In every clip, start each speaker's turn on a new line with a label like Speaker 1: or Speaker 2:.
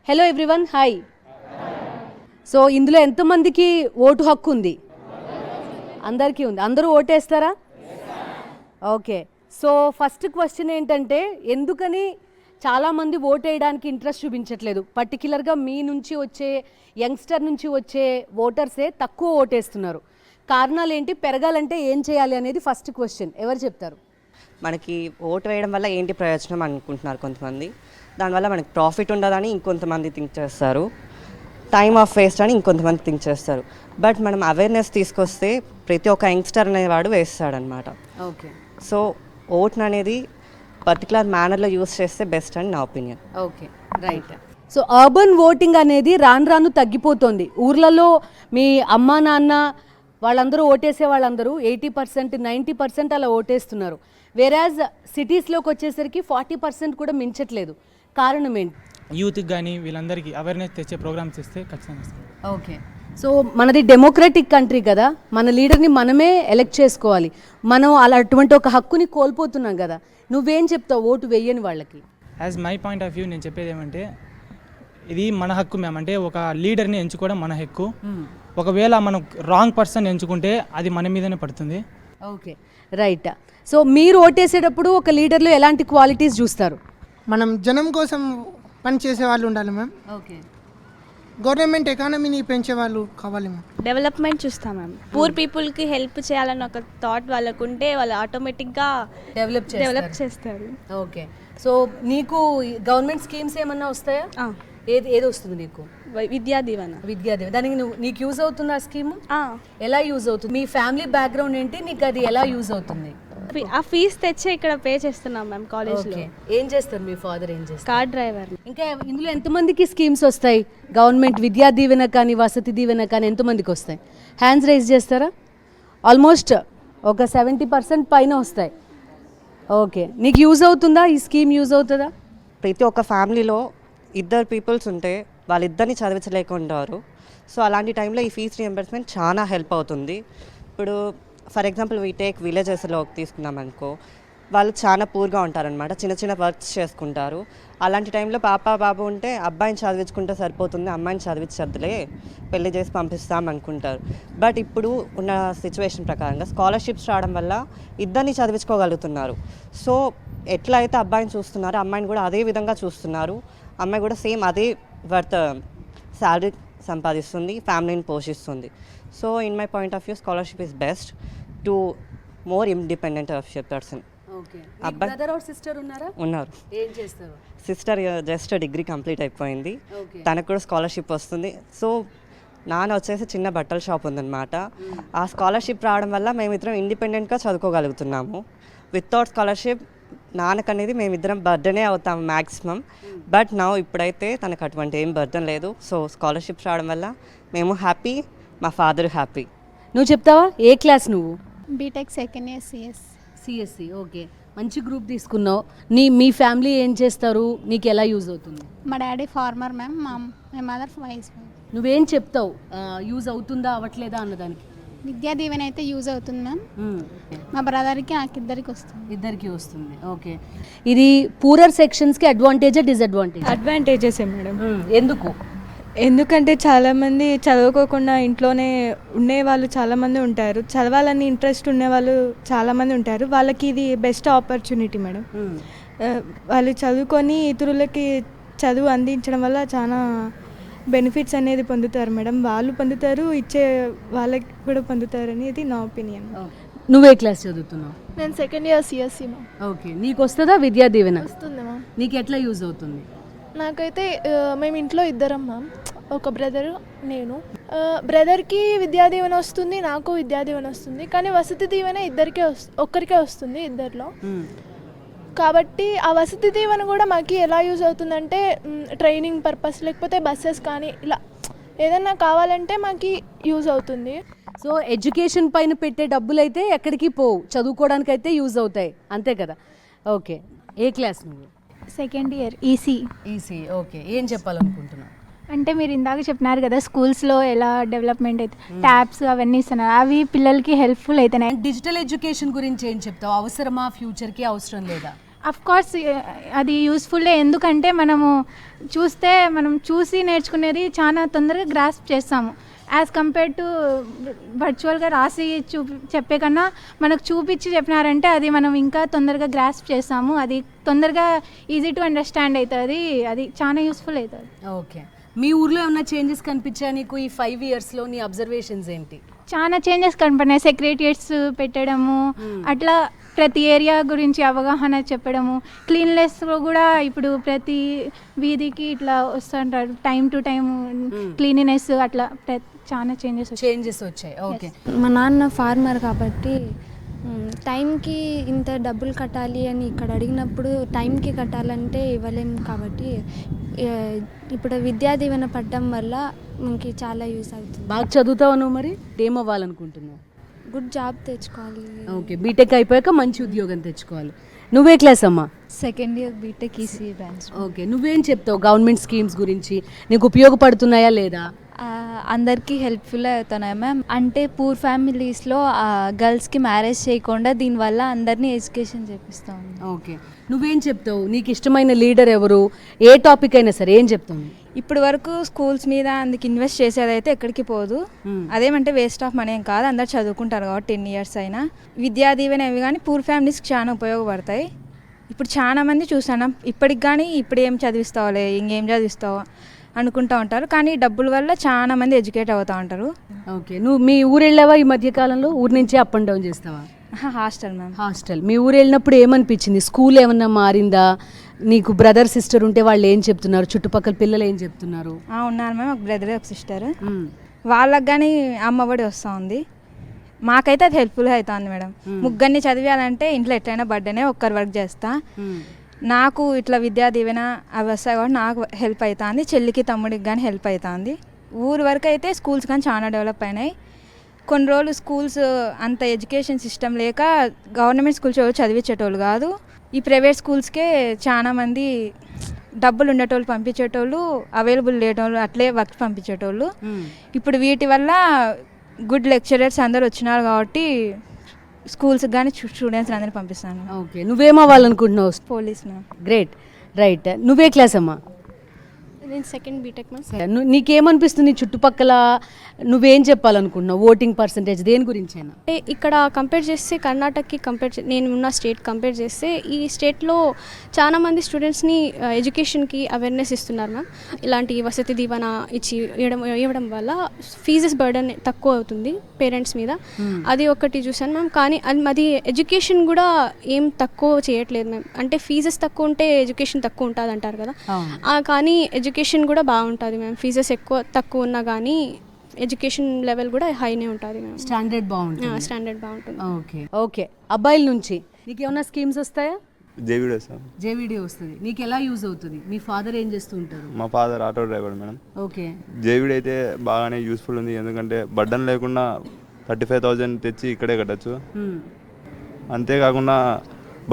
Speaker 1: Hello everyone, hi. So ఇందులో ఎంతమందికి vote హక్కు ఉంది? అందరికీ ఉంది. అందరూ ఓటేస్తారా? ఓకే. సో ఫస్ట్ క్వశ్చన్ ఏంటంటే, ఎందుకని చాలామంది ఓటేయడానికి ఇంట్రెస్ట్ చూపించట్లేదు? పర్టికులర్గా మీ నుంచి వచ్చే యంగ్స్టర్ నుంచి వచ్చే ఓటర్సే తక్కువ ఓటేస్తున్నారు. కారణాలు ఏంటి? పెరగాలంటే ఏం చేయాలి అనేది ఫస్ట్ క్వశ్చన్. ఎవరు చెప్తారు?
Speaker 2: మనకి ఓటు వేయడం వల్ల ఏంటి ప్రయోజనం అనుకుంటున్నారు కొంతమంది. దానివల్ల మనకి ప్రాఫిట్ ఉండదని ఇంకొంతమంది థింక్ చేస్తారు. టైమ్ ఆఫ్ వేస్ట్ అని ఇంకొంతమంది థింక్ చేస్తారు. బట్ మనం అవేర్నెస్ తీసుకొస్తే ప్రతి ఒక్క యంగ్స్టర్ అనేవాడు వేస్తాడనమాట.
Speaker 1: ఓకే.
Speaker 2: సో ఓట్ని అనేది పర్టికులర్ మేనర్లో యూస్ చేస్తే బెస్ట్ అని నా opinion.
Speaker 1: Okay, right. So urban voting అనేది రాను రాను తగ్గిపోతుంది. ఊర్లలో మీ అమ్మా నాన్న వాళ్ళందరూ ఓటేసే వాళ్ళందరూ 80%, 90% అలా ఓటేస్తున్నారు. వేరాజ్ సిటీస్లోకి వచ్చేసరికి 40% కూడా మించట్లేదు. కారణం ఏంటి?
Speaker 3: యూత్కి కానీ వీళ్ళందరికీ అవేర్నెస్ తెచ్చే ప్రోగ్రామ్స్ ఇస్తే ఖచ్చితంగా ఇస్తాం.
Speaker 1: ఓకే. సో మనది డెమోక్రటిక్ కంట్రీ కదా, మన లీడర్ని మనమే ఎలెక్ట్ చేసుకోవాలి. మనం అలా అటువంటి ఒక హక్కుని కోల్పోతున్నాం కదా. నువ్వేం చెప్తావు ఓటు వేయని వాళ్ళకి?
Speaker 3: As my point of view నేను చెప్పేది ఏమంటే, ఇది మన హక్కు మ్యామ్. అంటే ఒక లీడర్ని ఎంచుకోవడం మన హక్కు. ఒకవేళ మనం రాంగ్ పర్సన్ ఎంచుకుంటే అది మన మీదనే పడుతుంది.
Speaker 1: Okay, right. సో మీరు ఓటేసేటప్పుడు ఒక లీడర్లో ఎలాంటి క్వాలిటీస్ చూస్తారు?
Speaker 4: మనం జనం కోసం పని చేసే వాళ్ళు ఉండాలి మ్యామ్.
Speaker 1: ఓకే.
Speaker 4: గవర్నమెంట్ ఎకానమీని పెంచే వాళ్ళు కావాలి మ్యామ్.
Speaker 5: డెవలప్మెంట్ చూస్తాం మ్యామ్. పూర్ పీపుల్కి హెల్ప్ చేయాలని ఒక థాట్ వాళ్ళకు ఉంటే వాళ్ళు ఆటోమేటిక్గా డెవలప్ చేస్తారు.
Speaker 1: ఓకే. సో నీకు గవర్నమెంట్ స్కీమ్స్ ఏమన్నా వస్తాయా? ఏది వస్తుంది నీకు?
Speaker 5: విద్యా దీవెన.
Speaker 1: దానికి నీకు యూజ్ అవుతుంది ఆ స్కీమ్? ఎలా యూజ్ అవుతుంది? మీ ఫ్యామిలీ బ్యాక్గ్రౌండ్ ఏంటి? నీకు అది ఎలా యూజ్ అవుతుంది?
Speaker 5: ఆ ఫీజు తెచ్చి ఇక్కడ పే చేస్తున్నాం మ్యామ్ కాలేజ్లో.
Speaker 1: ఏం చేస్తారు మీ ఫాదర్? ఏం చేస్తారు?
Speaker 5: Car driver.
Speaker 1: ఇంకా ఇందులో ఎంతమందికి స్కీమ్స్ వస్తాయి? గవర్నమెంట్ విద్యా దీవెన కానీ వసతి దీవెన కానీ ఎంతమందికి వస్తాయి? హ్యాండ్స్ రైజ్ చేస్తారా? ఆల్మోస్ట్ ఒక 70% పైన వస్తాయి. ఓకే. నీకు యూజ్ అవుతుందా ఈ స్కీమ్? యూజ్ అవుతుందా?
Speaker 2: ప్రతి ఒక్క ఫ్యామిలీలో ఇద్దరు పీపుల్స్ ఉంటే వాళ్ళిద్దరిని చదివించలేకుంటారు. సో అలాంటి టైంలో ఈ ఫీజ్ రియంబర్స్మెంట్ చాలా హెల్ప్ అవుతుంది. ఇప్పుడు ఫర్ ఎగ్జాంపుల్ టేక్ విలేజెస్లో తీసుకున్నాం అనుకో, వాళ్ళు చాలా పూర్గా ఉంటారనమాట. చిన్న చిన్న వర్క్స్ చేసుకుంటారు. అలాంటి టైంలో పాప బాబు ఉంటే అబ్బాయిని చదివించుకుంటే సరిపోతుంది, అమ్మాయిని చదివించద్దులే, పెళ్లి చేసి పంపిస్తాం అనుకుంటారు. బట్ ఇప్పుడు ఉన్న సిచ్యువేషన్ ప్రకారంగా స్కాలర్షిప్స్ రావడం వల్ల ఇద్దరిని చదివించుకోగలుగుతున్నారు. సో ఎట్లా అయితే అబ్బాయిని చూస్తున్నారో అమ్మాయిని కూడా అదే విధంగా చూస్తున్నారు. అమ్మాయి కూడా సేమ్ అదే వర్త్ శాలరీ సంపాదిస్తుంది, ఫ్యామిలీని పోషిస్తుంది. So in my point of view scholarship is best to more independent of your person.
Speaker 1: అబ్బాయి బ్రదర్ ఆర్ సిస్టర్ ఉన్నారా?
Speaker 2: ఉన్నారు.
Speaker 1: ఏం చేస్తారు?
Speaker 2: సిస్టర్ జస్ట్ డిగ్రీ కంప్లీట్ అయిపోయింది, తనకు కూడా స్కాలర్షిప్ వస్తుంది. సో నాన్న వచ్చేసి చిన్న బట్టల షాప్ ఉందన్నమాట. ఆ స్కాలర్షిప్ రావడం వల్ల మేమిద్దరం ఇండిపెండెంట్గా చదువుకోగలుగుతున్నాము. వితౌట్ స్కాలర్షిప్ నాన్నకనేది మేమిద్దరం బర్డనే అవుతాము మ్యాక్సిమం. బట్ నా ఇప్పుడైతే తనకు అటువంటి ఏం బర్డన్ లేదు. సో స్కాలర్షిప్స్ రావడం వల్ల మేము హ్యాపీ, మా ఫాదర్ హ్యాపీ.
Speaker 1: నువ్వు చెప్తావా? ఏ క్లాస్ నువ్వు?
Speaker 6: B Tech second year
Speaker 1: CSC. Okay, మంచి గ్రూప్ తీసుకున్నావు. మీ ఫ్యామిలీ ఏం చేస్తారు? నీకు ఎలా యూజ్ అవుతుంది?
Speaker 6: మా డాడీ ఫార్మర్ మ్యామ్, మా మదర్ వైస్.
Speaker 1: నువ్వేం చెప్తావు? యూజ్ అవుతుందా అవ్వట్లేదా అన్నదానికి?
Speaker 6: విద్యా దీవెన అయితే యూజ్ అవుతుంది మ్యామ్. మా బ్రదర్కి నాకు ఇద్దరికి వస్తుంది.
Speaker 1: ఇద్దరికి వస్తుంది. ఓకే. ఇది పూరర్ సెక్షన్స్కి అడ్వాంటేజా డిసడ్వాంటేజ్?
Speaker 7: Advantages madam.
Speaker 1: ఎందుకు?
Speaker 7: ఎందుకంటే చాలామంది చదువుకోకుండా ఇంట్లోనే ఉండేవాళ్ళు చాలామంది ఉంటారు. చదవాలని ఇంట్రెస్ట్ ఉండేవాళ్ళు చాలామంది ఉంటారు. వాళ్ళకి ఇది బెస్ట్ ఆపర్చునిటీ మేడం. వాళ్ళు చదువుకొని ఇతరులకి చదువు అందించడం వల్ల చాలా బెనిఫిట్స్ అనేది పొందుతారు మేడం. వాళ్ళు పొందుతారు, ఇచ్చే వాళ్ళకి కూడా పొందుతారు అనేది నా ఒపీనియన్.
Speaker 1: నువ్వే క్లాస్ చదువుతున్నావు?
Speaker 8: నేను second year CSC ma'am.
Speaker 1: Okay. నీకు వస్తుందా విద్యా దీవెన?
Speaker 8: వస్తుంది మ్యామ్.
Speaker 1: నీకు ఎట్లా యూజ్ అవుతుంది?
Speaker 8: నాకైతే మేము ఇంట్లో ఇద్దరం మ్యామ్, ఒక బ్రదరు నేను. బ్రదర్కి విద్యా దీవెన వస్తుంది, నాకు విద్యా దీవెన వస్తుంది. కానీ వసతి దీవెన ఒక్కరికే వస్తుంది ఇద్దరిలో. కాబట్టి ఆ వసతి దీవెన కూడా మాకు ఎలా యూజ్ అవుతుందంటే ట్రైనింగ్ పర్పస్, లేకపోతే బస్సెస్ కానీ ఇలా ఏదన్నా కావాలంటే మాకు యూజ్ అవుతుంది.
Speaker 1: సో ఎడ్యుకేషన్ పైన పెట్టే డబ్బులు అయితే ఎక్కడికి పోవు, చదువుకోవడానికి అయితే యూజ్ అవుతాయి, అంతే కదా? ఓకే. ఏ క్లాస్ నువ్వు?
Speaker 6: Second year EC.
Speaker 1: ఓకే. ఏం చెప్పాలనుకుంటున్నావు?
Speaker 6: అంటే మీరు ఇందాక చెప్పినారు కదా స్కూల్స్లో ఎలా డెవలప్మెంట్ అయితే ట్యాబ్స్ అవన్నీ ఇస్తున్నారు, అవి పిల్లలకి హెల్ప్ఫుల్ అవుతున్నాయి.
Speaker 1: డిజిటల్ ఎడ్యుకేషన్ గురించి ఏం చెప్తావు? అవసరమా? ఫ్యూచర్కి అవసరం లేదా?
Speaker 6: అఫ్ కోర్స్ అది యూస్ఫుల్లే, ఎందుకంటే మనం చూసి నేర్చుకునేది చాలా తొందరగా గ్రాస్ప్ చేస్తాము. యాజ్ కంపేర్ టు వర్చువల్గా రాసి చెప్పే కన్నా మనకు చూపించి చెప్పినారంటే అది మనం ఇంకా తొందరగా గ్రాస్ప్ చేస్తాము, అది తొందరగా ఈజీ టు అండర్స్టాండ్ అవుతుంది, అది చాలా యూస్ఫుల్ అవుతుంది.
Speaker 1: ఓకే, మీ ఊర్లో ఏమైనా చేంజెస్ కనిపించా నీకు ఈ 5 ఇయర్స్లో? నీ అబ్జర్వేషన్స్ ఏంటి?
Speaker 6: చాలా చేంజెస్ కనపడినాయి. సెక్రటరియట్స్ పెట్టడము, అట్లా ప్రతి ఏరియా గురించి అవగాహన చెప్పడము, క్లీన్లెస్లో కూడా ఇప్పుడు ప్రతి వీధికి ఇట్లా వస్తుంటారు, టైం టు టైం క్లీనినెస్, అట్లా చాలా చేంజెస్ వచ్చాయి. ఓకే,
Speaker 9: మా నాన్న ఫార్మర్ కాబట్టి టైంకి ఇంత డబ్బులు కట్టాలి అని ఇక్కడ అడిగినప్పుడు టైంకి కట్టాలంటే ఇవ్వలేం కాబట్టి ఇప్పుడు విద్యా దీవెన పడడం వల్ల మనకి చాలా యూస్ అవుతుంది.
Speaker 1: బాగా చదువుతావు నువ్వు, మరి ఏమవ్వాలనుకుంటున్నావు?
Speaker 9: గుడ్ జాబ్ తెచ్చుకోవాలి.
Speaker 1: ఓకే, బీటెక్ అయిపోయాక మంచి ఉద్యోగం తెచ్చుకోవాలి. నువ్వే క్లాస్ అమ్మా?
Speaker 10: Second year B Tech EC branch.
Speaker 1: Okay, నువ్వేం చెప్తావు గవర్నమెంట్ స్కీమ్స్ గురించి? నీకు ఉపయోగపడుతున్నాయా లేదా?
Speaker 10: అందరికీ హెల్ప్ఫుల్ అవుతున్నాయి మ్యామ్. అంటే పూర్ ఫ్యామిలీస్లో గర్ల్స్కి మ్యారేజ్ చేయకుండా దీనివల్ల అందరినీ ఎడ్యుకేషన్ చేపిస్తాం.
Speaker 1: ఓకే, నువ్వేం చెప్తావు? నీకు ఇష్టమైన లీడర్ ఎవరు? ఏ టాపిక్ అయినా సరే ఏం చెప్తావు?
Speaker 7: ఇప్పటి వరకు స్కూల్స్ మీద అందుకు ఇన్వెస్ట్ చేసేదైతే ఎక్కడికి పోదు, అదేమంటే వేస్ట్ ఆఫ్ మనీ ఏం కాదు, అందరు చదువుకుంటారు కాబట్టి 10 ఇయర్స్ అయినా. విద్యా దీవెన ఇవి కానీ పూర్ ఫ్యామిలీస్కి చాలా ఉపయోగపడతాయి. ఇప్పుడు చాలా మంది చూసాను ఇప్పటికి కానీ ఇప్పుడు ఏం చదివిస్తావులే, ఇంకేం చదివిస్తావు అనుకుంటూ ఉంటారు, కానీ డబ్బుల వల్ల చాలా మంది ఎడ్యుకేట్ అవుతూ ఉంటారు.
Speaker 1: ఓకే, నువ్వు మీ ఊరు వెళ్ళావా ఈ మధ్యకాలంలో? ఊరు నుంచి అప్ అండ్ డౌన్ చేస్తావా?
Speaker 7: Hostel ma'am.
Speaker 1: హాస్టల్. మీ ఊరు వెళ్ళినప్పుడు ఏమనిపించింది? స్కూల్ ఏమన్నా మారిందా? నీకు బ్రదర్ సిస్టర్ ఉంటే వాళ్ళు ఏం చెప్తున్నారు? చుట్టుపక్కల పిల్లలు ఏం చెప్తున్నారు?
Speaker 7: ఉన్నారు మ్యామ్, ఒక బ్రదర్ ఒక సిస్టర్. వాళ్ళకి కానీ అమ్మఒడి వస్తూ ఉంది, మాకైతే అది హెల్ప్ఫుల్ అవుతుంది మేడం. ముగ్గురిని చదివాలంటే ఇంట్లో ఎట్లయినా బర్త్డేనే ఒక్కరు వర్క్ చేస్తా, నాకు ఇట్లా విద్యా దీవెన అవి వస్తాయి కాబట్టి నాకు హెల్ప్ అవుతుంది, చెల్లికి తమ్ముడికి కానీ హెల్ప్ అవుతుంది. ఊరు వరకు అయితే స్కూల్స్ కానీ చాలా డెవలప్ అయినాయి. కొన్ని రోజులు స్కూల్స్ అంత ఎడ్యుకేషన్ సిస్టమ్ లేక గవర్నమెంట్ స్కూల్స్ చదివించేటోళ్ళు కాదు, ఈ ప్రైవేట్ స్కూల్స్కే చాలా మంది డబ్బులు ఉండేటోళ్ళు పంపించేటోళ్ళు, అవైలబుల్ లేటోళ్ళు అట్లే వర్క్ పంపించేటోళ్ళు. ఇప్పుడు వీటి వల్ల గుడ్ లెక్చరర్స్ అందరు వచ్చినారు కాబట్టి స్కూల్స్కి కానీ స్టూడెంట్స్ అందరినీ పంపిస్తాను.
Speaker 1: ఓకే, నువ్వేమవ్వాలనుకుంటున్నావు?
Speaker 7: Police ma'am.
Speaker 1: Great, right. నువ్వే క్లాస్ అమ్మా?
Speaker 9: నేను సెకండ్ బీటెక్ మ్యామ్.
Speaker 1: నీకేమనిపిస్తుంది చుట్టుపక్కల? నువ్వేం చెప్పాలనుకుంటున్నావు? ఓటింగ్ పర్సంటేజ్ దేని గురించైనా?
Speaker 9: ఇక్కడ కంపేర్ చేస్తే కర్ణాటకకి నేను ఉన్న స్టేట్ కంపేర్ చేస్తే ఈ స్టేట్లో చాలా మంది స్టూడెంట్స్ని ఎడ్యుకేషన్కి అవేర్నెస్ ఇస్తున్నారు మ్యామ్. ఇలాంటి వసతి దీవెన ఇవ్వడం వల్ల ఫీజెస్ బర్డెన్ తక్కువ అవుతుంది పేరెంట్స్ మీద, అది ఒకటి చూసాను మ్యామ్. కానీ అది ఎడ్యుకేషన్ కూడా ఏం తక్కువ చేయట్లేదు మ్యామ్. అంటే ఫీజెస్ తక్కువ ఉంటే ఎడ్యుకేషన్ తక్కువ ఉంటుంది అంటారు కదా, కానీ ఎడ్యుకేషన్ కూడా బాగుంటుంది మ్యామ్. ఫీజెస్ తక్కువ ఉన్నా కానీ ఎడ్యుకేషన్ లెవెల్ కూడా హైనే ఉంటుంది మ్యామ్.
Speaker 1: స్టాండర్డ్ బాగుంటుంది. Okay, okay. అబ్బాయిల నుంచి నీకు ఏమైనా స్కీమ్స్ వస్తాయా? జేవిడి వస్తుంది. నీకు ఎలా యూజ్ అవుతుంది? మీ ఫాదర్ ఏం చేస్తూ ఉంటారు?
Speaker 11: మా father auto driver madam.
Speaker 1: Okay,
Speaker 11: JVD అయితే బాగానే యూస్ఫుల్ ఉంది, ఎందుకంటే బర్డన్ లేకుండా 35,000 తెచ్చి ఇక్కడే కట్టచ్చు, అంతేకాకుండా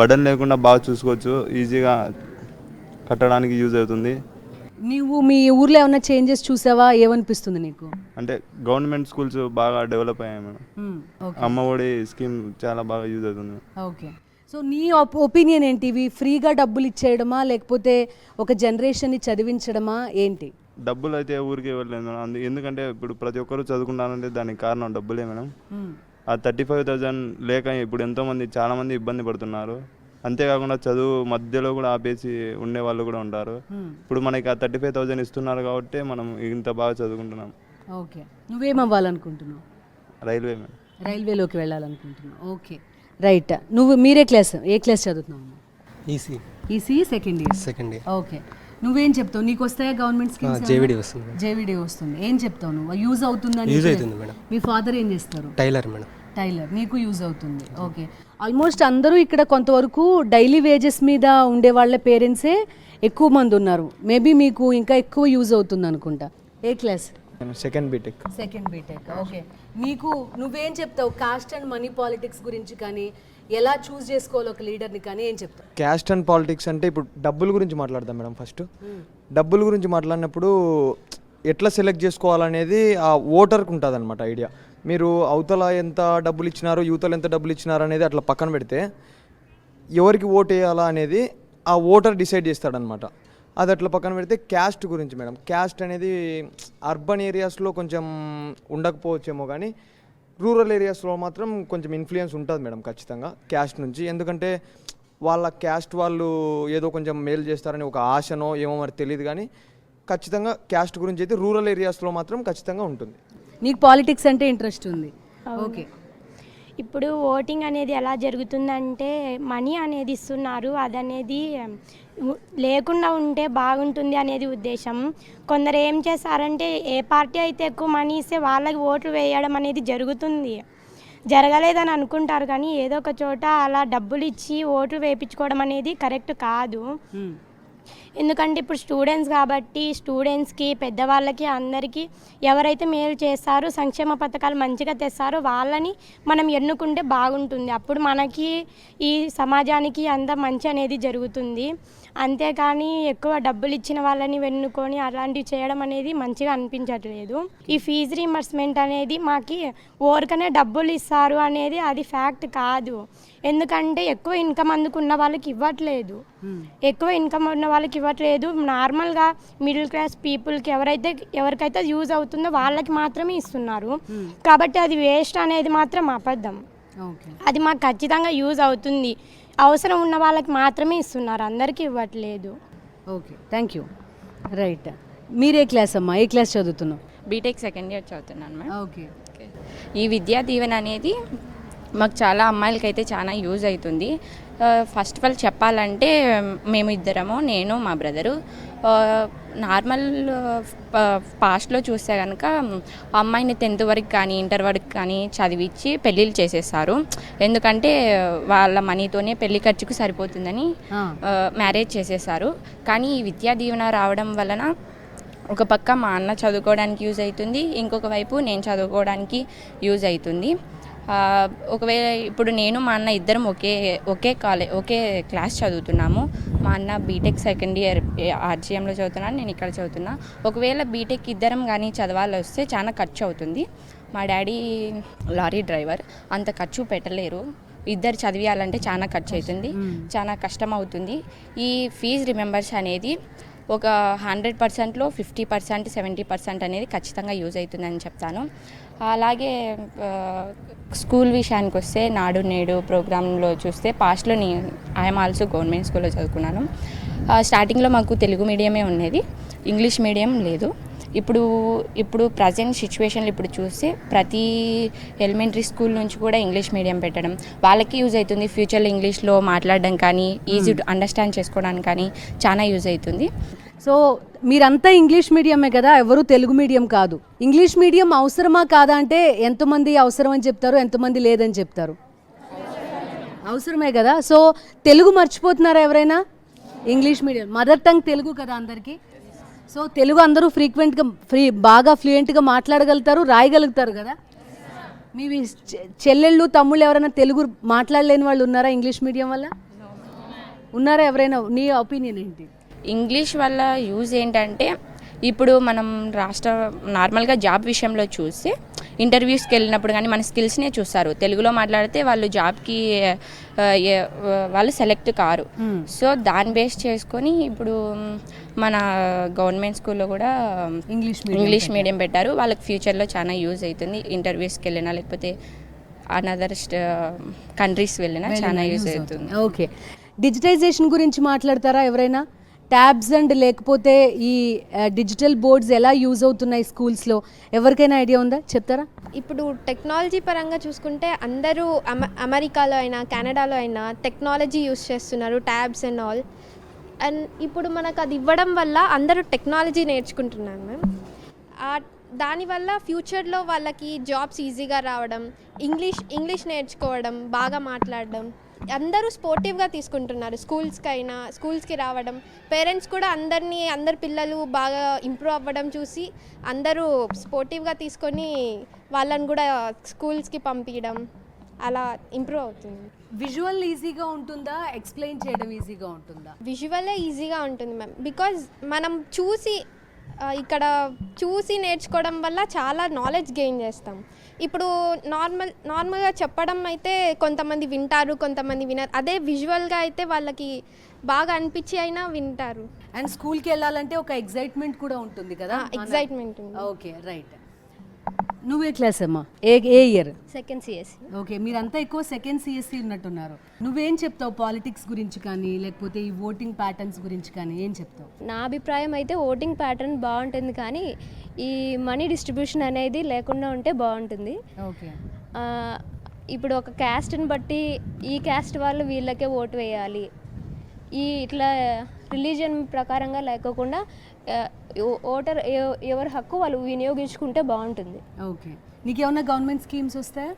Speaker 11: బర్డన్ లేకుండా బాగా చూసుకోవచ్చు, ఈజీగా కట్టడానికి యూజ్ అవుతుంది.
Speaker 1: నువ్వు మీ ఊర్లో ఏమైనా చేంజెస్ చూసావా? ఏమనిపిస్తుంది నీకు?
Speaker 11: అంటే గవర్నమెంట్ స్కూల్స్ బాగా డెవలప్ అయ్యాయి మేడం, అమ్మఒడి స్కీమ్ చాలా బాగా యూజ్ అవుతుంది.
Speaker 1: ఓకే, సో నీ ఒపీనియన్ ఏంటి? ఇవి ఫ్రీగా డబ్బులు ఇచ్చేయడమా లేకపోతే ఒక జనరేషన్ని చదివించడమా ఏంటి?
Speaker 11: డబ్బులు అయితే ఊరికి ఇవ్వలేదు మేడం, ఎందుకంటే ఇప్పుడు ప్రతి ఒక్కరు చదువుకుంటారంటే దానికి కారణం డబ్బులే మేడం. ఆ 35,000 లేక ఇప్పుడు ఎంతోమంది చాలామంది ఇబ్బంది పడుతున్నారు, అంతేకాకుండా చదువు మధ్యలో కూడా ఆపేసి ఉండే వాళ్ళు కూడా ఉంటారు. ఇప్పుడు మనకి ఆ 35,000 ఇస్తున్నారు కాబట్టి మనం ఇంత బాగా చదువుకుంటున్నాం.
Speaker 1: ఓకే, నువ్వేమవ్వాలనుకుంటున్నావు?
Speaker 11: Railway madam.
Speaker 1: రైల్వేలోకి వెళ్ళాలనుకుంటున్నావు. Okay, right. ఏ క్లాస్ చదువుతున్నావు? EC second year. ఓకే, నువ్వేం చెప్తావు? నీకు వస్తాయా గవర్నమెంట్ స్కీమ్స్? జేవిడి వస్తుంది. ఏం చెప్తావు నువ్వు? యూజ్ అవుతుందని? మీ ఫాదర్ ఏం చేస్తారు? టైలర్. నీకు యూజ్ అవుతుంది. ఓకే, ఆల్మోస్ట్ అందరూ ఇక్కడ కొంతవరకు డైలీ వేజెస్ మీద ఉండే వాళ్ళ పేరెంట్సే ఎక్కువ మంది ఉన్నారు. మేబీ మీకు ఇంకా ఎక్కువ యూజ్ అవుతుంది అనుకుంటా. ఏ క్లాస్?
Speaker 12: Second B Tech.
Speaker 1: ఓకే, నువ్వేం చెప్తావు కాస్ట్ అండ్ మనీ పాలిటిక్స్ గురించి కానీ, ఎలా చూస్ చేసుకోవాలి ఒక లీడర్ని కానీ ఏం చెప్తావు?
Speaker 12: క్యాస్ట్ అండ్ పాలిటిక్స్ అంటే ఇప్పుడు డబ్బుల గురించి మాట్లాడదాం మేడం. ఫస్ట్ డబ్బుల గురించి మాట్లాడినప్పుడు ఎట్లా సెలెక్ట్ చేసుకోవాలనేది ఆ ఓటర్కి ఉంటుంది అనమాట ఐడియా. మీరు అవతల ఎంత డబ్బులు ఇచ్చినారు, యువతలు ఎంత డబ్బులు ఇచ్చినారు అనేది అట్లా పక్కన పెడితే ఎవరికి ఓటు వేయాలా అనేది ఆ ఓటర్ డిసైడ్ చేస్తాడనమాట. అది అట్లా పక్కన పెడితే క్యాస్ట్ గురించి మేడం, క్యాస్ట్ అనేది అర్బన్ ఏరియాస్లో కొంచెం ఉండకపోవచ్చేమో కానీ రూరల్ ఏరియాస్లో మాత్రం కొంచెం ఇన్ఫ్లుయెన్స్ ఉంటుంది మేడం ఖచ్చితంగా క్యాస్ట్ నుంచి. ఎందుకంటే వాళ్ళ క్యాస్ట్ వాళ్ళు ఏదో కొంచెం మేలు చేస్తారని ఒక ఆశనో ఏమో మరి తెలియదు, కానీ ఖచ్చితంగా క్యాస్ట్ గురించి అయితే రూరల్ ఏరియాస్లో మాత్రం ఖచ్చితంగా ఉంటుంది.
Speaker 1: నీకు పాలిటిక్స్ అంటే ఇంట్రెస్ట్ ఉంది, ఓకే.
Speaker 13: ఇప్పుడు ఓటింగ్ అనేది ఎలా జరుగుతుందంటే మనీ అనేది ఇస్తున్నారు, అది అనేది లేకుండా ఉంటే బాగుంటుంది అనేది ఉద్దేశం. కొందరు ఏం చేస్తారంటే ఏ పార్టీ అయితే ఎక్కువ మనీ ఇస్తే వాళ్ళకి ఓట్లు వేయడం అనేది జరుగుతుంది. జరగలేదని అనుకుంటారు కానీ ఏదో ఒక చోట అలా డబ్బులు ఇచ్చి ఓట్లు వేయించుకోవడం అనేది కరెక్ట్ కాదు. ఎందుకంటే ఇప్పుడు స్టూడెంట్స్ కాబట్టి స్టూడెంట్స్కి, పెద్దవాళ్ళకి, అందరికీ ఎవరైతే మేలు చేస్తారో, సంక్షేమ పథకాలు మంచిగా తెస్తారో వాళ్ళని మనం ఎన్నుకుంటే బాగుంటుంది. అప్పుడు మనకి ఈ సమాజానికి అంత మంచి అనేది జరుగుతుంది. అంతేకాని ఎక్కువ డబ్బులు ఇచ్చిన వాళ్ళని వెన్నుకొని అలాంటివి చేయడం అనేది మంచిగా అనిపించట్లేదు. ఈ ఫీజు రీయింబర్స్మెంట్ అనేది మాకి ఊరికనే డబ్బులు ఇస్తారు అనేది అది ఫ్యాక్ట్ కాదు. ఎందుకంటే ఎక్కువ ఇన్కమ్ అందుకున్న వాళ్ళకి ఇవ్వట్లేదు, ఎక్కువ ఇన్కమ్ ఉన్న వాళ్ళకి ఇవ్వట్లేదు. నార్మల్గా మిడిల్ క్లాస్ పీపుల్కి ఎవరికైతే యూజ్ అవుతుందో వాళ్ళకి మాత్రమే ఇస్తున్నారు. కాబట్టి అది వేస్ట్ అనేది మాత్రం అబద్ధం. అది మాకు ఖచ్చితంగా యూజ్ అవుతుంది, అవసరం ఉన్న వాళ్ళకి మాత్రమే ఇస్తున్నారు, అందరికీ ఇవ్వట్లేదు.
Speaker 1: Okay, thank you. రైట్, మీరే క్లాస్ అమ్మా, ఏ క్లాస్ చదువుతున్నావు?
Speaker 14: బీటెక్ సెకండ్ ఇయర్ చదువుతున్నాను మేడం.
Speaker 1: ఓకే.
Speaker 14: ఈ విద్యా దీవెన అనేది మాకు చాలా అమ్మాయిలకైతే చాలా యూజ్ అవుతుంది. ఫస్ట్ ఆఫ్ ఆల్ చెప్పాలంటే మేము ఇద్దరము, నేను మా బ్రదరు, నార్మల్ పాస్ట్లో చూస్తే కనుక అమ్మాయిని 10th వరకు కానీ ఇంటర్ వరకు కానీ చదివించి పెళ్ళిళ్ళు చేసేస్తారు. ఎందుకంటే వాళ్ళ మనీతోనే పెళ్లి ఖర్చుకు సరిపోతుందని మ్యారేజ్ చేసేస్తారు. కానీ ఈ విద్యా దీవెన రావడం వలన ఒక పక్క మా అన్న చదువుకోవడానికి యూజ్ అవుతుంది, ఇంకొక వైపు నేను చదువుకోవడానికి యూజ్ అవుతుంది. ఒకవేళ ఇప్పుడు నేను మా అన్న ఇద్దరం ఒకే క్లాస్ చదువుతున్నాము. మా అన్న బీటెక్ సెకండ్ ఇయర్ ఆర్జీఎంలో చదువుతున్నాను, నేను ఇక్కడ చదువుతున్నా. ఒకవేళ బీటెక్ ఇద్దరం కానీ చదవాలి వస్తే చాలా ఖర్చు అవుతుంది. మా డాడీ లారీ డ్రైవర్, అంత ఖర్చు పెట్టలేరు. ఇద్దరు చదివేయాలంటే చాలా ఖర్చు అవుతుంది, చాలా కష్టం అవుతుంది. ఈ ఫీజు రిమెంబర్స్ అనేది ఒక 100%లో 50%, 70% అనేది ఖచ్చితంగా యూజ్ అవుతుందని చెప్తాను. అలాగే స్కూల్ విషయానికి వస్తే నాడు నేడు ప్రోగ్రాంలో చూస్తే పాస్ట్లో ఐఎమ్ ఆల్సో గవర్నమెంట్ స్కూల్లో చదువుకున్నాను. స్టార్టింగ్లో మాకు తెలుగు మీడియమే ఉండేది, ఇంగ్లీష్ మీడియం లేదు. ఇప్పుడు ప్రజెంట్ సిచ్యువేషన్లో ఇప్పుడు చూస్తే ప్రతి ఎలిమెంటరీ స్కూల్ నుంచి కూడా ఇంగ్లీష్ మీడియం పెట్టడం వాళ్ళకి యూజ్ అవుతుంది. ఫ్యూచర్లో ఇంగ్లీష్లో మాట్లాడడం కానీ, ఈజీ అండర్స్టాండ్ చేసుకోవడానికి కానీ చాలా యూజ్ అవుతుంది.
Speaker 1: సో మీరంతా ఇంగ్లీష్ మీడియమే కదా, ఎవరు తెలుగు మీడియం కాదు. ఇంగ్లీష్ మీడియం అవసరమా కాదా అంటే ఎంతమంది అవసరం అని చెప్తారు, ఎంతమంది లేదని చెప్తారు? అవసరమే కదా. సో తెలుగు మర్చిపోతున్నారా ఎవరైనా? English medium mother tongue Telugu కదా అందరికీ. సో తెలుగు అందరూ బాగా ఫ్లూయెంట్గా మాట్లాడగలుగుతారు, రాయగలుగుతారు కదా. మీ చెల్లెళ్ళు, తమ్ముళ్ళు ఎవరైనా తెలుగు మాట్లాడలేని వాళ్ళు ఉన్నారా ఇంగ్లీష్ మీడియం వల్ల? ఉన్నారా ఎవరైనా? నీ ఒపీనియన్ ఏంటి?
Speaker 14: ఇంగ్లీష్ వల్ల యూజ్ ఏంటంటే ఇప్పుడు మనం నార్మల్గా జాబ్ విషయంలో చూస్తే ఇంటర్వ్యూస్కి వెళ్ళినప్పుడు కానీ మన స్కిల్స్నే చూస్తారు. తెలుగులో మాట్లాడితే వాళ్ళు జాబ్కి వాళ్ళు సెలెక్ట్ కారు. సో దాన్ని బేస్ చేసుకొని ఇప్పుడు మన గవర్నమెంట్ స్కూల్లో కూడా ఇంగ్లీష్ మీడియం పెట్టారు. వాళ్ళకి ఫ్యూచర్లో చాలా యూజ్ అవుతుంది. ఇంటర్వ్యూస్కి వెళ్ళినా లేకపోతే అనదర్ కంట్రీస్ వెళ్ళినా చాలా యూజ్ అవుతుంది.
Speaker 1: ఓకే, డిజిటైజేషన్ గురించి మాట్లాడతారా ఎవరైనా? ట్యాబ్స్ అండ్ లేకపోతే ఈ డిజిటల్ బోర్డ్స్ ఎలా యూజ్ అవుతున్నాయి స్కూల్స్లో, ఎవరికైనా ఐడియా ఉందా? చెప్తారా?
Speaker 15: ఇప్పుడు టెక్నాలజీ పరంగా చూసుకుంటే అందరూ అమెరికాలో అయినా కెనడాలో అయినా టెక్నాలజీ యూజ్ చేస్తున్నారు, ట్యాబ్స్ అండ్ ఆల్. అండ్ ఇప్పుడు మనకు అది ఇవ్వడం వల్ల అందరూ టెక్నాలజీ నేర్చుకుంటున్నారు మ్యామ్. దానివల్ల ఫ్యూచర్లో వాళ్ళకి జాబ్స్ ఈజీగా రావడం, ఇంగ్లీష్ నేర్చుకోవడం, బాగా మాట్లాడడం, అందరూ స్పోర్టివ్గా తీసుకుంటున్నారు. స్కూల్స్కి రావడం, పేరెంట్స్ కూడా అందరి పిల్లలు బాగా ఇంప్రూవ్ అవ్వడం చూసి అందరూ స్పోర్టివ్గా తీసుకొని వాళ్ళని కూడా స్కూల్స్కి పంపించడం, అలా ఇంప్రూవ్ అవుతుంది.
Speaker 1: విజువల్ ఈజీగా ఉంటుందా, ఎక్స్ప్లెయిన్ చేయడం ఈజీగా ఉంటుందా?
Speaker 15: విజువలే ఈజీగా ఉంటుంది మ్యామ్. బికాజ్ మనం చూసి ఇక్కడ చూసి నేర్చుకోవడం వల్ల చాలా నాలెడ్జ్ గెయిన్ చేస్తాం. ఇప్పుడు నార్మల్గా చెప్పడం అయితే కొంతమంది వింటారు, కొంతమంది వినరు. అదే విజువల్గా అయితే వాళ్ళకి బాగా అనిపించి అయినా వింటారు.
Speaker 1: అండ్ స్కూల్కి వెళ్ళాలంటే ఒక ఎగ్జైట్మెంట్ కూడా ఉంటుంది కదా.
Speaker 15: ఎగ్జైట్మెంట్ ఉంది.
Speaker 1: Okay right. నువ్వే క్లాస్ అమ్మా? ఏ ఇయర్?
Speaker 9: Second CSC.
Speaker 1: ఓకే, మీరంతా ఎక్కువ సెకండ్ సిఎస్సి ఉన్నట్టున్నారు. నువ్వేం చెప్తావు పాలిటిక్స్ గురించి కానీ లేకపోతే ఈ ఓటింగ్ ప్యాటర్న్స్ గురించి కానీ ఏం చెప్తావు?
Speaker 9: నా అభిప్రాయం అయితే ఓటింగ్ ప్యాటర్న్ బాగుంటుంది, కానీ ఈ మనీ డిస్ట్రిబ్యూషన్ అనేది లేకుండా ఉంటే బాగుంటుంది.
Speaker 1: ఓకే.
Speaker 9: ఇప్పుడు ఒక క్యాస్ట్ని బట్టి ఈ క్యాస్ట్ వాళ్ళు వీళ్ళకే ఓటు వేయాలి, ఈ ఇట్లా రిలీజియన్ ప్రకారంగా లేకోకుండా ఓటర్ ఎవరి హక్కు వాళ్ళు వినియోగించుకుంటే బాగుంటుంది.
Speaker 1: ఓకే. నీకేమన్నా గవర్నమెంట్ స్కీమ్స్ వస్తాయా?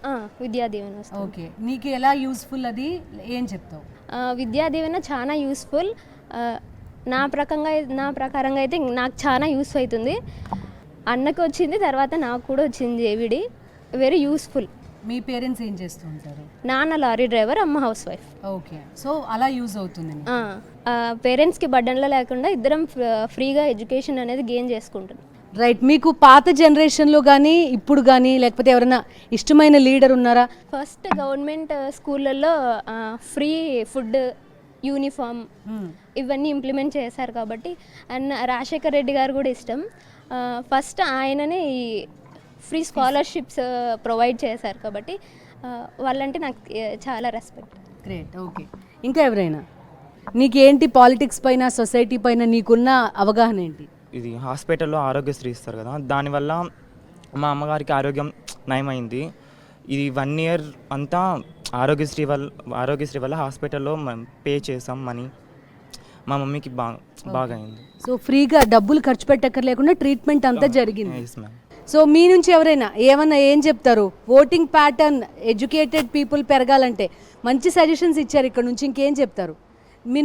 Speaker 9: విద్యా దీవెన వస్తుంది.
Speaker 1: ఓకే, నీకు ఎలా యూస్ఫుల్ అది ఏం చెప్తావు?
Speaker 9: విద్యా దీవెన చాలా యూస్ఫుల్. నా ప్రకారంగా అయితే నాకు చాలా యూస్ అవుతుంది. అన్నకు వచ్చింది, తర్వాత నాకు కూడా వచ్చింది జేవిడి. Very useful.
Speaker 1: మీ పేరెంట్స్ ఏం చేస్తూ ఉంటారు?
Speaker 9: నాన్న లారీ డ్రైవర్, అమ్మ హౌస్ వైఫ్.
Speaker 1: ఓకే, సో అలా యూజ్ అవుతుంది.
Speaker 9: పేరెంట్స్కి బర్డన్లో లేకుండా ఇద్దరం ఫ్రీగా ఎడ్యుకేషన్ అనేది గెయిన్ చేసుకుంటున్నాం.
Speaker 1: రైట్. మీకు పాత జనరేషన్లో కానీ ఇప్పుడు కానీ లేకపోతే ఎవరైనా ఇష్టమైన లీడర్ ఉన్నారా?
Speaker 9: ఫస్ట్ గవర్నమెంట్ స్కూళ్ళల్లో ఫ్రీ ఫుడ్, యూనిఫామ్ ఇవన్నీ ఇంప్లిమెంట్ చేశారు కాబట్టి, అండ్ రాజశేఖర్ రెడ్డి గారు కూడా ఇష్టం. ఫస్ట్ ఆయననే ఈ ఫ్రీ స్కాలర్షిప్స్ ప్రొవైడ్ చేశారు కాబట్టి వాళ్ళంటే నాకు చాలా రెస్పెక్ట్.
Speaker 1: గ్రేట్. ఓకే, ఇంకా ఎవరైనా? నీకేంటి పాలిటిక్స్ పైన, సొసైటీ పైన నీకున్న అవగాహన ఏంటి?
Speaker 16: ఇది హాస్పిటల్లో ఆరోగ్యశ్రీ ఇస్తారు కదా, దానివల్ల మా అమ్మగారికి ఆరోగ్యం నయమైంది. ఇది 1 year అంతా ఆరోగ్యశ్రీ వల్ల హాస్పిటల్లో పే చేసాం మనీ. మా మమ్మీకి బాగా అయింది.
Speaker 1: సో ఫ్రీగా డబ్బులు ఖర్చు పెట్టక్కర్లేకుండా ట్రీట్మెంట్ అంతా జరిగింది.
Speaker 16: Yes ma'am.
Speaker 1: సో మీ నుంచి ఎవరైనా ఏం చెప్తారు? ఓటింగ్ ప్యాటర్న్, ఎడ్యుకేటెడ్ పీపుల్ పెరగాలంటే మంచి సజెషన్స్ ఇచ్చారు ఇక్కడ నుంచి. ఇంకేం చెప్తారు?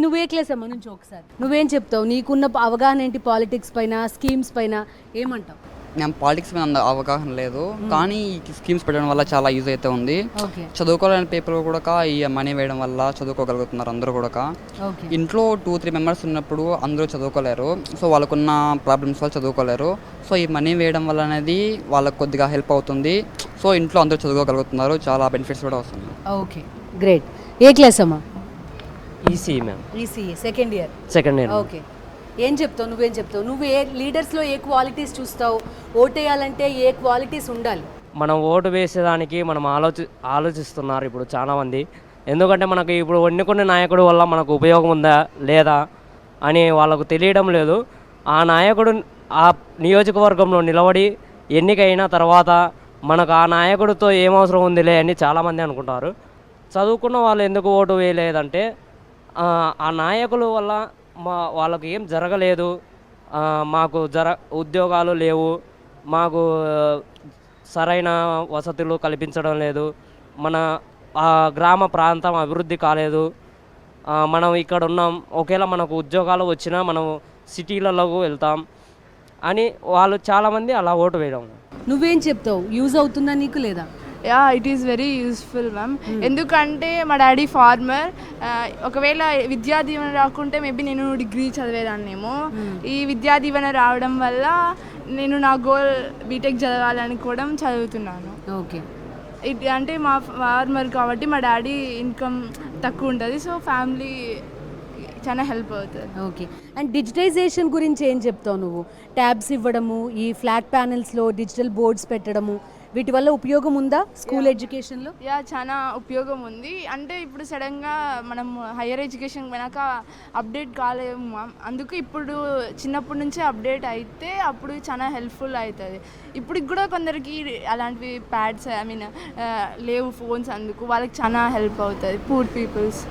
Speaker 1: నువ్వే క్లాస్ అమ్మ నుంచి ఒకసారి నువ్వేం చెప్తావు? నీకున్న అవగాహన ఏంటి పాలిటిక్స్ పైన, స్కీమ్స్ పైన ఏమంటావు?
Speaker 17: నేను పాలిటిక్స్ మీద అంత అవగాహన లేదు, కానీ ఈ స్కీమ్స్ పెట్టడం వల్ల చాలా యూజ్ అయితే ఉంది. చదువుకోవాలని పేపర్ కూడా ఈ మనీ వేయడం వల్ల చదువుకోగలుగుతున్నారు అందరూ కూడా. ఇంట్లో 2-3 మెంబర్స్ ఉన్నప్పుడు అందరూ చదువుకోలేరు, సో వాళ్ళకున్న ప్రాబ్లమ్స్ వల్ల చదువుకోలేరు. సో ఈ మనీ వేయడం వల్ల అనేది వాళ్ళకు కొద్దిగా హెల్ప్ అవుతుంది. సో ఇంట్లో అందరూ చదువుకోగలుగుతున్నారు, చాలా బెనిఫిట్స్ కూడా వస్తుంది.
Speaker 1: Okay, great. ఏ క్లాస్ అమ్మా?
Speaker 18: ECE ma'am.
Speaker 1: ECE second year.
Speaker 18: Second year.
Speaker 1: Okay, ఏం చెప్తావు? నువ్వేం చెప్తావు? నువ్వు లీడర్స్లో ఏ క్వాలిటీస్ చూస్తావు? ఓటేయాలంటే ఏ క్వాలిటీస్ ఉండాలి?
Speaker 18: మనం ఓటు వేసేదానికి మనం ఆలోచిస్తున్నారు ఇప్పుడు చాలామంది. ఎందుకంటే మనకు ఇప్పుడు ఎన్నుకునే నాయకుడు వల్ల మనకు ఉపయోగం ఉందా లేదా అని వాళ్ళకు తెలియడం లేదు. ఆ నాయకుడు ఆ నియోజకవర్గంలో నిలబడి ఎన్నికైన తర్వాత మనకు ఆ నాయకుడితో ఏమవసరం ఉందిలే అని చాలామంది అనుకుంటారు. చదువుకున్న వాళ్ళు ఎందుకు ఓటు వేయలేదంటే ఆ నాయకుల వల్ల వాళ్ళకు ఏం జరగలేదు, మాకు ఉద్యోగాలు లేవు, మాకు సరైన వసతులు కల్పించడం లేదు, మన గ్రామ ప్రాంతం అభివృద్ధి కాలేదు, మనం ఇక్కడ ఉన్నాం, ఒకవేళ మనకు ఉద్యోగాలు వచ్చినా మనం సిటీలలోకి వెళ్తాం అని వాళ్ళు చాలామంది అలా ఓటు వేయడం.
Speaker 1: నువ్వేం చెప్తావు? యూజ్ అవుతుందా నీకు లేదా?
Speaker 19: Yeah, it is very useful ma'am. ఎందుకంటే మా డాడీ ఫార్మర్. ఒకవేళ విద్యా దీవెన రాకుంటే మేబీ నేను డిగ్రీ చదివేదాన్నేమో. ఈ విద్యా దీవెన రావడం వల్ల నేను నా గోల్ బీటెక్ చదవాలని కూడా చదువుతున్నాను.
Speaker 1: ఓకే.
Speaker 19: అంటే మా ఫార్మర్ కాబట్టి మా డాడీ ఇన్కమ్ తక్కువ ఉంటుంది, సో ఫ్యామిలీ చాలా హెల్ప్ అవుతుంది.
Speaker 1: ఓకే. అండ్ డిజిటైజేషన్ గురించి ఏం చెప్తావు నువ్వు? ట్యాబ్స్ ఇవ్వడము, ఈ ఫ్లాట్ ప్యానెల్స్లో డిజిటల్ బోర్డ్స్ పెట్టడము, వీటి వల్ల ఉపయోగం ఉందా స్కూల్ ఎడ్యుకేషన్లో?
Speaker 19: యా, చాలా ఉపయోగం ఉంది. అంటే ఇప్పుడు సడన్గా మనం హయ్యర్ ఎడ్యుకేషన్ పోయినాక అప్డేట్ కాలేము మ్యామ్. అందుకు ఇప్పుడు చిన్నప్పటి నుంచే అప్డేట్ అయితే అప్పుడు చాలా హెల్ప్ఫుల్ అవుతుంది. ఇప్పుడు కూడా కొందరికి అలాంటివి ప్యాడ్స్ లేవు ఫోన్స్, అందుకు వాళ్ళకి చాలా హెల్ప్ అవుతుంది, పూర్ పీపుల్స్.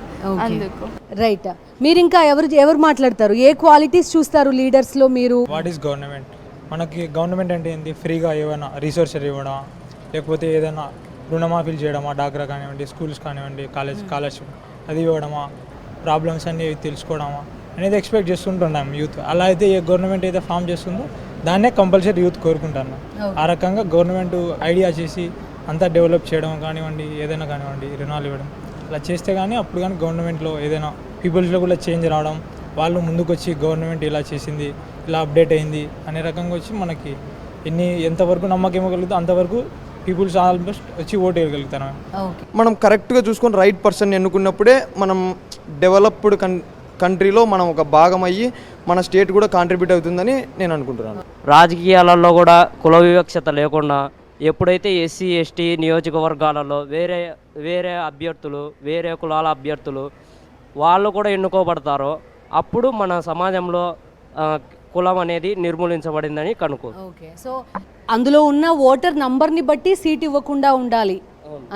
Speaker 19: అందుకు
Speaker 1: రైట్. మీరు ఇంకా ఎవరు మాట్లాడతారు? ఏ క్వాలిటీస్ చూస్తారు లీడర్స్లో మీరు?
Speaker 3: What is government? మనకి గవర్నమెంట్ అంటే ఏంటి? ఫ్రీగా ఏమైనా రీసోర్సెస్ ఇవ్వడం, లేకపోతే ఏదైనా రుణమాఫీలు చేయడమా, డాక్రా కానివ్వండి, స్కూల్స్ కానివ్వండి, స్కాలర్షిప్ అది ఇవ్వడమా, ప్రాబ్లమ్స్ అన్నీ తెలుసుకోవడమా అనేది ఎక్స్పెక్ట్ చేస్తుంటున్నాం యూత్. అలా అయితే ఏ గవర్నమెంట్ అయితే ఫామ్ చేస్తుందో దాన్నే కంపల్సరీ యూత్ కోరుకుంటాను. ఆ రకంగా గవర్నమెంట్ ఐడియా చేసి అంతా డెవలప్ చేయడం కానివ్వండి, ఏదైనా కానివ్వండి, రుణాలు ఇవ్వడం అలా చేస్తే కానీ అప్పుడు కానీ గవర్నమెంట్లో ఏదైనా పీపుల్స్లో కూడా చేంజ్ రావడం వాళ్ళు ముందుకు వచ్చి గవర్నమెంట్ ఇలా చేసింది, ఇలా అప్డేట్ అయింది అనే రకంగా వచ్చి మనకి ఎంతవరకు నమ్మకం ఇవ్వగలుగుతుందో అంతవరకు పీపుల్స్ ఆల్మోస్ట్ వచ్చి ఓటు వేయగలుగుతారు.
Speaker 12: మనం కరెక్ట్గా చూసుకొని రైట్ పర్సన్ ఎన్నుకున్నప్పుడే మనం డెవలప్డ్ కంట్రీలో మనం ఒక భాగం అయ్యి మన స్టేట్ కూడా కాంట్రిబ్యూట్ అవుతుందని నేను అనుకుంటున్నాను.
Speaker 18: రాజకీయాలలో కూడా కుల వివక్షత లేకుండా ఎప్పుడైతే ఎస్సీ ఎస్టీ నియోజకవర్గాలలో వేరే అభ్యర్థులు, వేరే కులాల అభ్యర్థులు వాళ్ళు కూడా ఎన్నుకోబడతారో అప్పుడు మన సమాజంలో కులం అనేది నిర్మూలించబడిందని కనుక్కో.
Speaker 1: ఓకే, సో అందులో ఉన్న ఓటర్ నంబర్ని బట్టి సీట్ ఇవ్వకుండా ఉండాలి,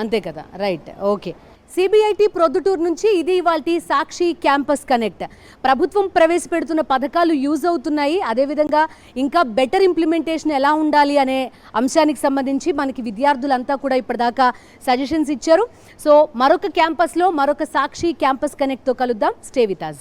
Speaker 1: అంతే కదా? రైట్. ఓకే, సిబిఐటి ప్రొద్దుటూరు నుంచి ఇది ఇవాల్టి సాక్షి క్యాంపస్ కనెక్ట్. ప్రభుత్వం ప్రవేశపెడుతున్న పథకాలు యూజ్ అవుతున్నాయి, అదేవిధంగా ఇంకా బెటర్ ఇంప్లిమెంటేషన్ ఎలా ఉండాలి అనే అంశానికి సంబంధించి మనకి విద్యార్థులంతా కూడా ఇప్పటిదాకా సజెషన్స్ ఇచ్చారు. సో మరొక క్యాంపస్లో మరొక సాక్షి క్యాంపస్ కనెక్ట్తో కలుద్దాం. Stay with us.